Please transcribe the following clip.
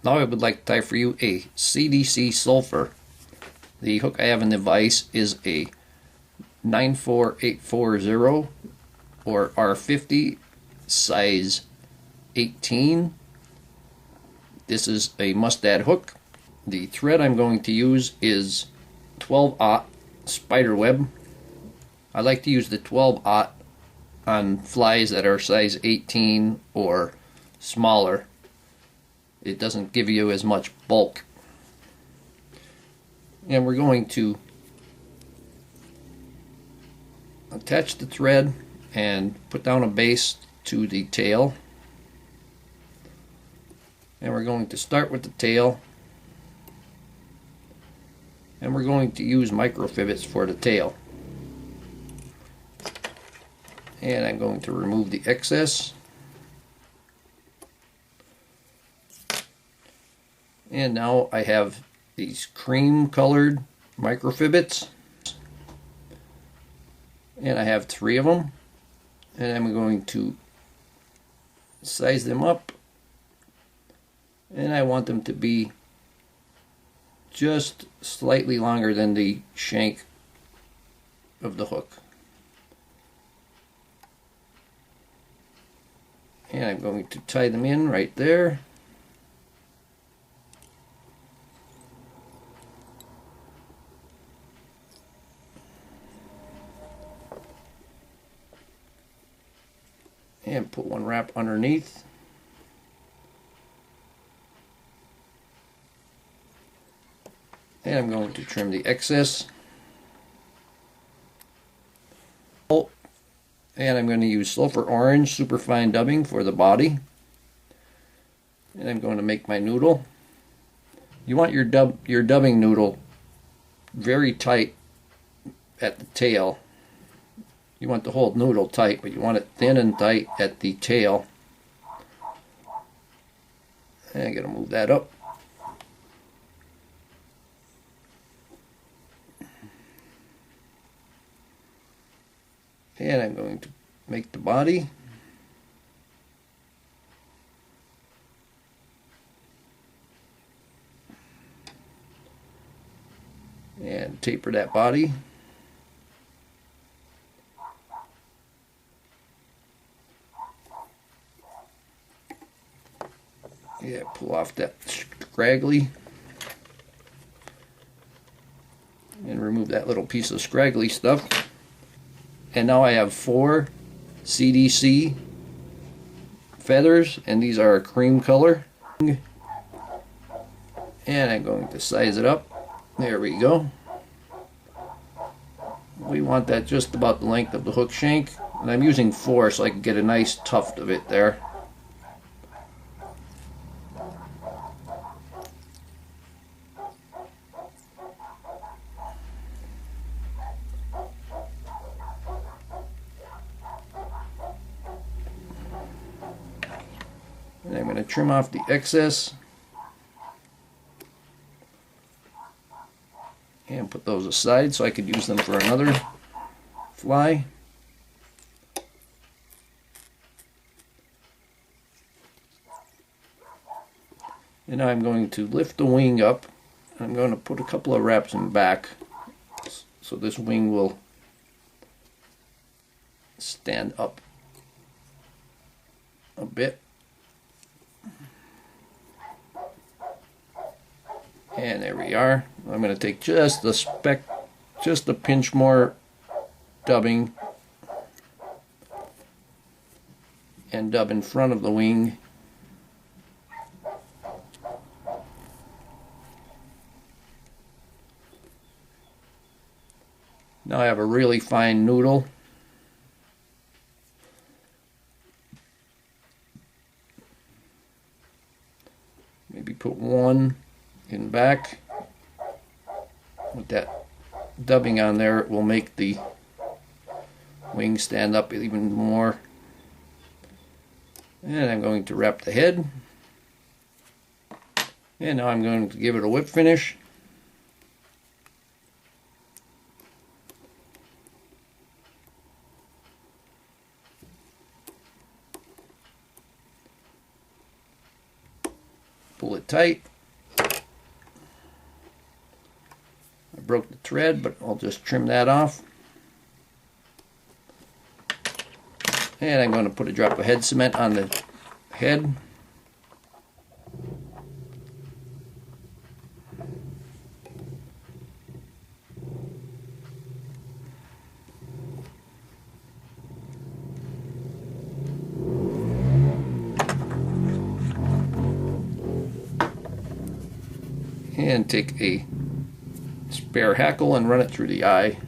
Now I would like to tie for you a CDC Sulpher. The hook I have in the vise is a 94840 or R50 size 18. This is a mustad hook. The thread I'm going to use is 12/0 spider web. I like to use the 12/0 on flies that are size 18 or smaller. It doesn't give you as much bulk. And we're going to attach the thread and put down a base to the tail. And we're going to start with the tail. And we're going to use microfivets for the tail. And I'm going to remove the excess. And now I have these cream colored microfivets. And I have 3 of them. And I'm going to size them up. And I want them to be just slightly longer than the shank of the hook. And I'm going to tie them in right there. And put one wrap underneath. And I'm going to trim the excess. And I'm going to use sulphur orange superfine dubbing for the body. And I'm going to make my noodle. You want your dubbing noodle very tight at the tail. You want the whole noodle tight, but you want it thin and tight at the tail. And I'm going to move that up. And I'm going to make the body. And taper that body. Yeah, pull off that scraggly. And remove that little piece of scraggly stuff. And now I have 4 CDC feathers, and these are a cream color. And I'm going to size it up. There we go. We want that just about the length of the hook shank. And I'm using 4 so I can get a nice tuft of it there. And I'm going to trim off the excess and put those aside so I could use them for another fly. And now I'm going to lift the wing up. I'm going to put a couple of wraps in back so this wing will stand up a bit. And there we are. I'm going to take just a pinch more dubbing and dub in front of the wing. Now I have a really fine noodle. Maybe put one in back. With that dubbing on there, it will make the wing stand up even more. And I'm going to wrap the head. And now I'm going to give it a whip finish. Pull it tight. I broke the thread, but I'll just trim that off. And I'm going to put a drop of head cement on the head. And take a spare hackle and run it through the eye.